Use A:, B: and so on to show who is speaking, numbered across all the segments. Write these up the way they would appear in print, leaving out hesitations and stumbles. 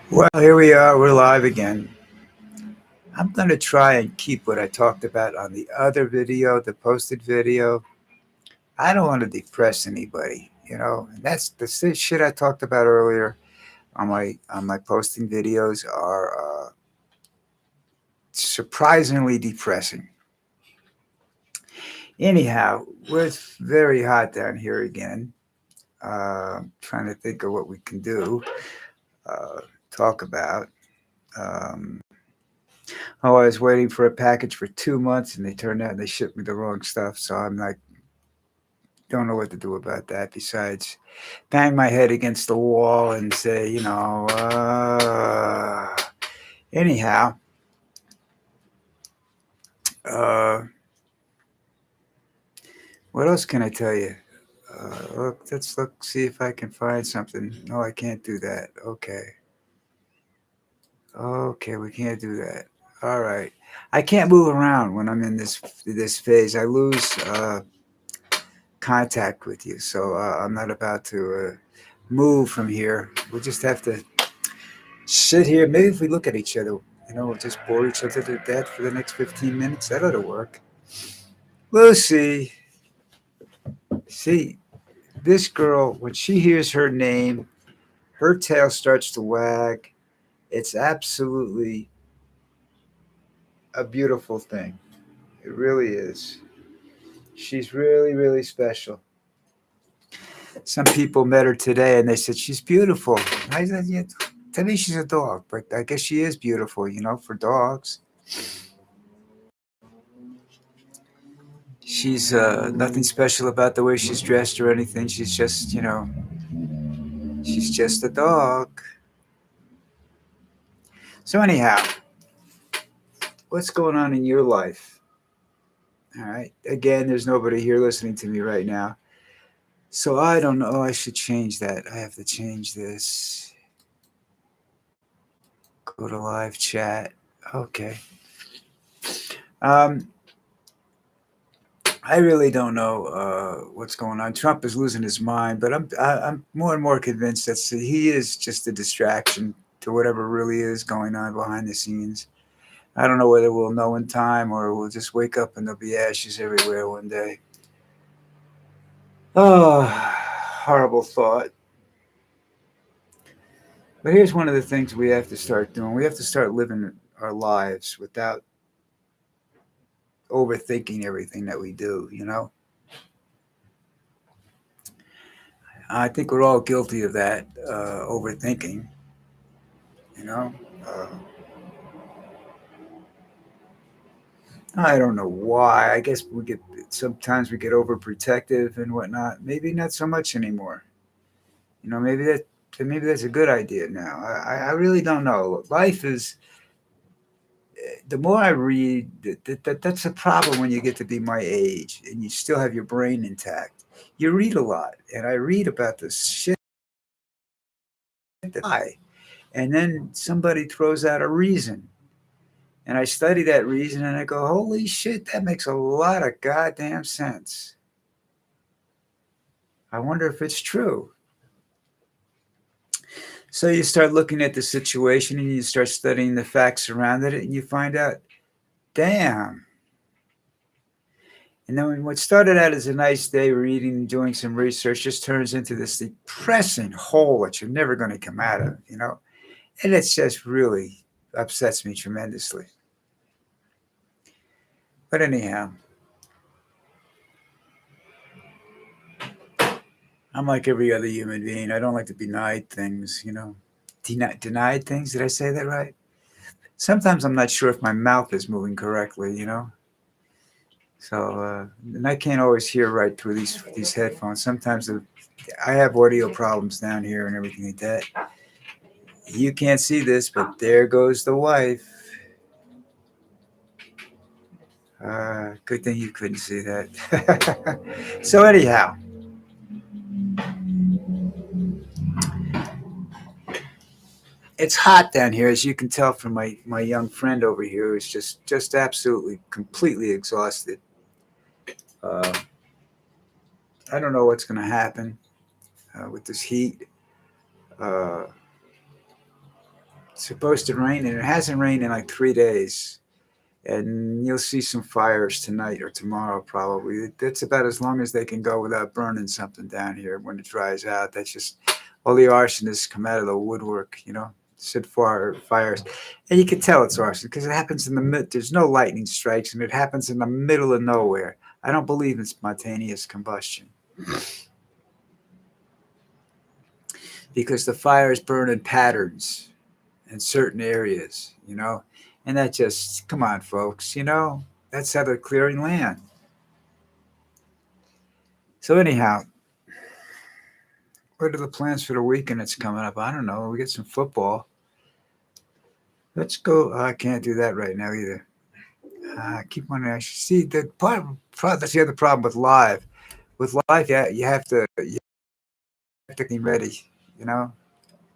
A: Well, here we are. We're live again. I'm going to try and keep what I talked about on the other video, the posted video. I don't want to depress anybody, And that's the shit I talked about earlier on my posting videos are surprisingly depressing. Anyhow, it's very hot down here again. Trying to think of what we can do, uh, talk about. Um, Oh, I was waiting for a package for 2 months and they turned out and they shipped me the wrong stuff. So I'm like, don't know what to do about that besides bang my head against the wall and say, anyhow, uh, what else can I tell you? Let's look, see if I can find something. No, I can't do that. Okay. Okay, we can't do that. All right. I can't move around when I'm in this phase. I lose contact with you. So I'm not about to move from here. We'll just have to sit here. Maybe if we look at each other, we'll just bore each other to death for the next 15 minutes. That ought to work. We'll see. See, this girl, when she hears her name, her tail starts to wag. It's absolutely a beautiful thing. It really is. She's really, really special. Some people met her today and they said, she's beautiful. I said, yeah, to me, she's a dog, but I guess she is beautiful, for dogs. She's nothing special about the way she's dressed or anything. She's just, she's just a dog. So, anyhow, what's going on in your life? All right. Again, there's nobody here listening to me right now. So, I don't know. I should change that. I have to change this. Go to live chat. Okay. Um, I really don't know what's going on. Trump is losing his mind, but I'm more and more convinced that he is just a distraction to whatever really is going on behind the scenes. I don't know whether we'll know in time or we'll just wake up and there'll be ashes everywhere one day. Oh, horrible thought. But here's one of the things we have to start doing. We have to start living our lives without overthinking everything that we do. I think we're all guilty of that, overthinking. You know, uh, I don't know why. I guess sometimes we get overprotective and whatnot. Maybe not so much anymore. Maybe that's a good idea now. I really don't know. Life is the more I read, that's a problem when you get to be my age and you still have your brain intact. You read a lot, and I read about this shit that and then somebody throws out a reason, and I study that reason, and I go, "Holy shit, that makes a lot of goddamn sense." I wonder if it's true. So you start looking at the situation and you start studying the facts around it, and you find out, damn. And then what started out as a nice day reading and doing some research just turns into this depressing hole that you're never going to come out of. And it just really upsets me tremendously. But anyhow, I'm like every other human being. I don't like to be denied things. Denied things? Did I say that right? Sometimes I'm not sure if my mouth is moving correctly. So, and I can't always hear right through these headphones. Sometimes I have audio problems down here and everything like that. You can't see this, but there goes the wife. Good thing you couldn't see that. So anyhow, it's hot down here, as you can tell from my young friend over here, who's just absolutely completely exhausted. Uh, I don't know what's going to happen with this heat. Uh, supposed to rain, and it hasn't rained in like 3 days. And you'll see some fires tonight or tomorrow, probably. That's about as long as they can go without burning something down here when it dries out. That's just all the arsonists come out of the woodwork, set fires. And you can tell it's arson because it happens in the mid. There's no lightning strikes, and it happens in the middle of nowhere. I don't believe in spontaneous combustion because the fires burn in patterns in certain areas. And that just, come on, folks, that's how they're clearing land. So, anyhow, what are the plans for the weekend that's coming up? I don't know. We get some football. Let's go. I can't do that right now either. I keep wanting to see that's the other problem with live. With live, yeah, you have to get ready. You know,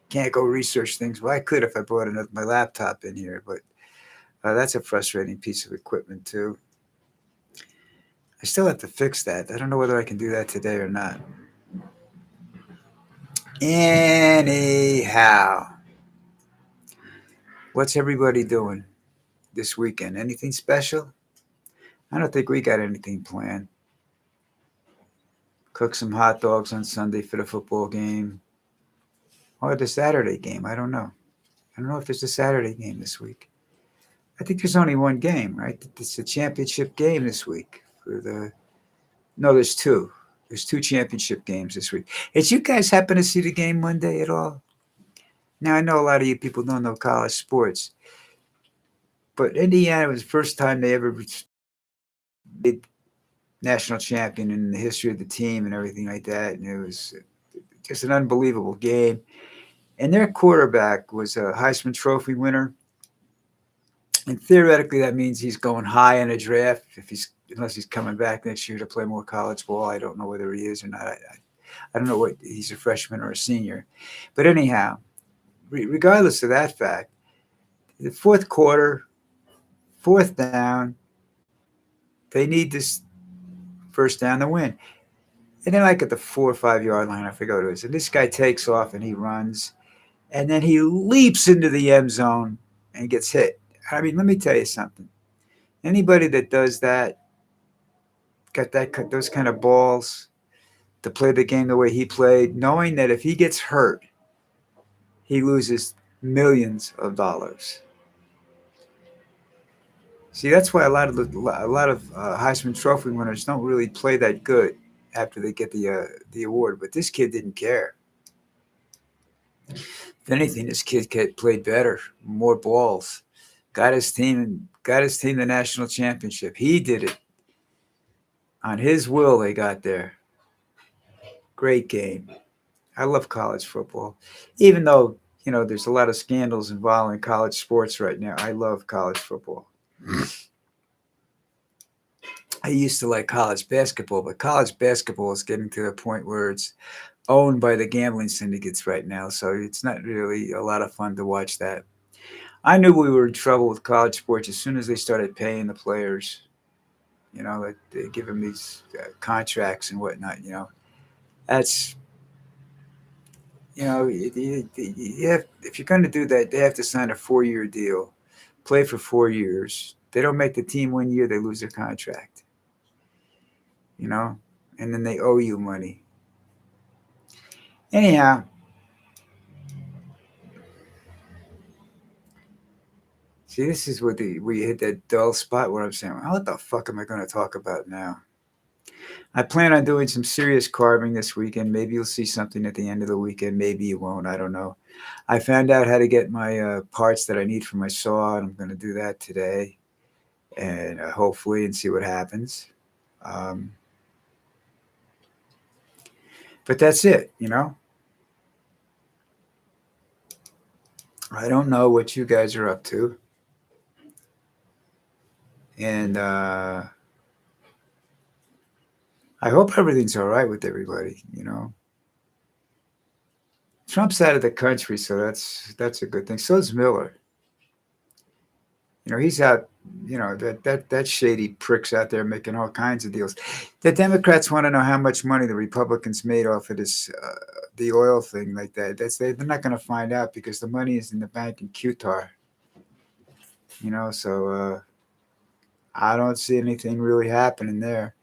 A: can't go research things. Well, I could if I brought my laptop in here, but that's a frustrating piece of equipment too. I still have to fix that. I don't know whether I can do that today or not. Anyhow, what's everybody doing this weekend? Anything special? I don't think we got anything planned. Cook some hot dogs on Sunday for the football game or the Saturday game. I don't know. I don't know if there's a Saturday game this week. I think there's only one game, right? It's the championship game this week for the. No, there's two. There's two championship games this week. Did you guys happen to see the game Monday at all? Now I know a lot of you people don't know college sports, but Indiana was the first time they ever did national champion in the history of the team and everything like that. And it was just an unbelievable game. And their quarterback was a Heisman Trophy winner. And theoretically, that means he's going high in a draft unless he's coming back next year to play more college ball. I don't know whether he is or not. I don't know what he's a freshman or a senior. But anyhow, regardless of that fact, the fourth quarter, fourth down, they need this first down to win. And then like at the 4 or 5 yard line, I forget what it is. And this guy takes off and he runs. And then he leaps into the end zone and gets hit. I mean, let me tell you something. Anybody that does that, got those kind of balls to play the game the way he played, knowing that if he gets hurt, he loses millions of dollars. See, that's why a lot of Heisman Trophy winners don't really play that good after they get the award. But this kid didn't care. If anything, this kid played better, more balls, got his team the national championship. He did it on his will. They got there. Great game. I love college football, even though there's a lot of scandals involving college sports right now. I love college football. I used to like college basketball, but college basketball is getting to the point where it's owned by the gambling syndicates right now, so it's not really a lot of fun to watch that. I knew we were in trouble with college sports as soon as they started paying the players. Like they give them these contracts and whatnot. That's you have, if you're going to do that, they have to sign a 4-year deal, play for 4 years. They don't make the team 1 year, they lose their contract. And then they owe you money. Anyhow, see, this is where you hit that dull spot where I'm saying, well, what the fuck am I going to talk about now? I plan on doing some serious carving this weekend. Maybe you'll see something at the end of the weekend. Maybe you won't. I don't know. I found out how to get my parts that I need for my saw, and I'm going to do that today, and hopefully, and see what happens. But that's it. I don't know what you guys are up to, and I hope everything's all right with everybody. Trump's out of the country, so that's a good thing. So is Miller. He's out. That shady prick's out there making all kinds of deals. The Democrats want to know how much money the Republicans made off of this the oil thing like that. They're not going to find out because the money is in the bank in Qatar. So I don't see anything really happening there.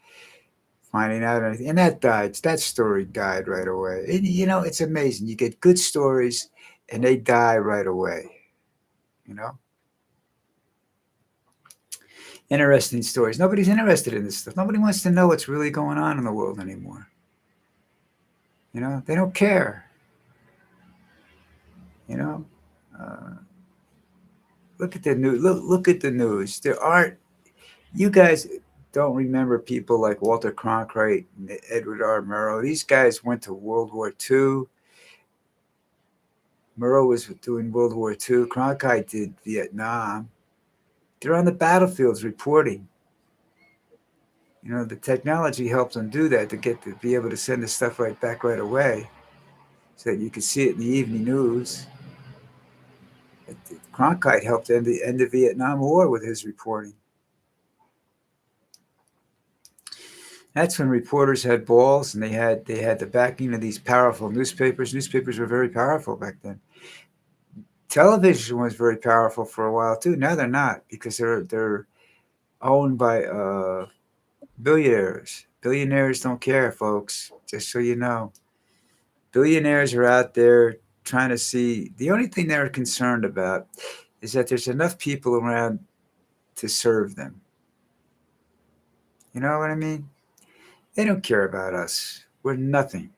A: Finding out anything, and that died. That story died right away. It's amazing. You get good stories, and they die right away. You know, interesting stories. Nobody's interested in this stuff. Nobody wants to know what's really going on in the world anymore. They don't care. You know, uh, look at the news. Look at the news. There aren't. You guys don't remember people like Walter Cronkite and Edward R. Murrow. These guys went to World War II. Murrow was doing World War II. Cronkite did Vietnam. They're on the battlefields reporting. The technology helps them do that to be able to send the stuff right back right away, so that you could see it in the evening news. Cronkite helped end the Vietnam War with his reporting. That's when reporters had balls, and they had the backing of these powerful newspapers. Newspapers were very powerful back then. Television was very powerful for a while too. Now they're not, because they're owned by billionaires. Billionaires don't care, folks. Just so you know, billionaires are out there trying to see. The only thing they're concerned about is that there's enough people around to serve them. You know what I mean? They don't care about us. We're nothing.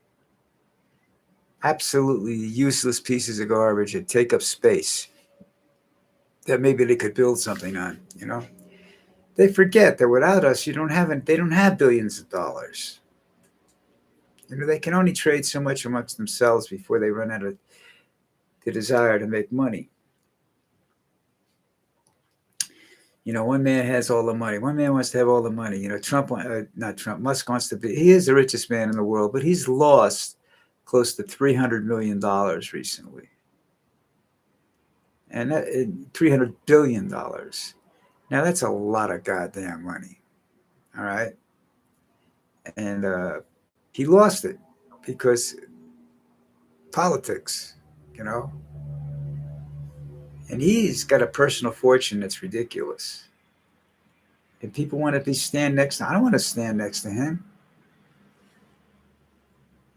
A: Absolutely useless pieces of garbage that take up space that maybe they could build something on. They forget that without us, they don't have billions of dollars. They can only trade so much amongst themselves before they run out of the desire to make money. One man has all the money. One man wants to have all the money. Not Trump. Musk wants to be. He is the richest man in the world, but he's lost close to $300 million recently, and $300 billion. Now that's a lot of goddamn money. All right, and he lost it because politics. You know, and he's got a personal fortune that's ridiculous. And people want to stand next to him. I don't want to stand next to him.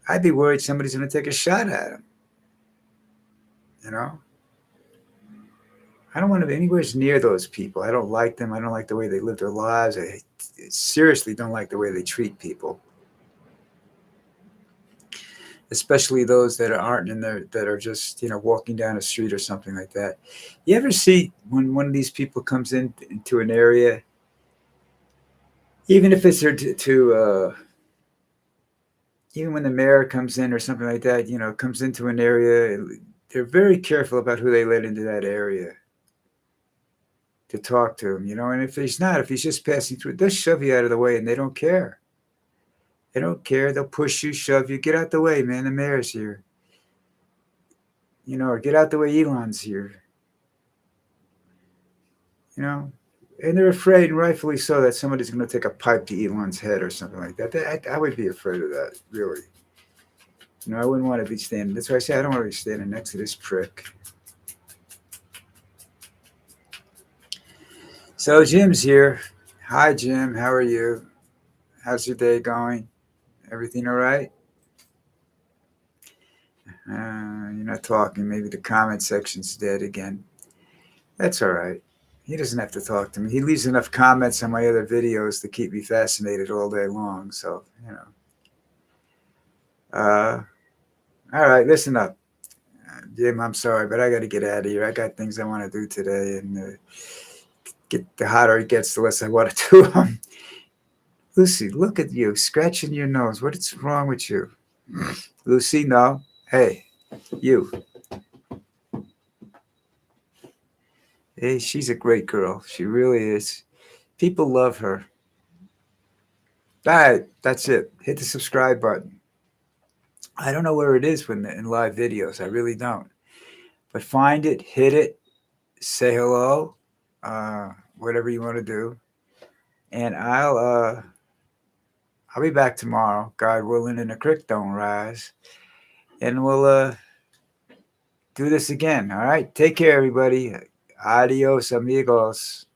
A: I'd be worried somebody's going to take a shot at him. You know, I don't want to be anywhere near those people. I don't like them. I don't like the way they live their lives. I seriously don't like the way they treat people, especially those that aren't in there, that are just walking down a street or something like that. You ever see when one of these people comes into an area, even if it's even when the mayor comes in or something like that, comes into an area, they're very careful about who they let into that area to talk to him, and if he's just passing through, they'll shove you out of the way, and they don't care. They don't care. They'll push you, shove you, get out the way, man. The mayor's here, or get out the way, Elon's here, and they're afraid, and rightfully so, that somebody's going to take a pipe to Elon's head or something like that. I would be afraid of that, really. I wouldn't want to be standing. That's why I say I don't want to be standing next to this prick. So Jim's here. Hi, Jim. How are you? How's your day going? Everything all right? You're not talking. Maybe the comment section's dead again. That's all right. He doesn't have to talk to me. He leaves enough comments on my other videos to keep me fascinated all day long. So, all right, listen up. Jim, I'm sorry, but I got to get out of here. I got things I want to do today, and the hotter it gets, the less I want to do them. Lucy, look at you, scratching your nose. What is wrong with you? Lucy, no. Hey, you. Hey, she's a great girl. She really is. People love her. All right, that's it. Hit the subscribe button. I don't know where it is in live videos. I really don't. But find it, hit it, say hello, whatever you want to do, and I'll be back tomorrow, God willing, and the creek don't rise. and we'll do this again. All right. Take care, everybody. Adios, amigos.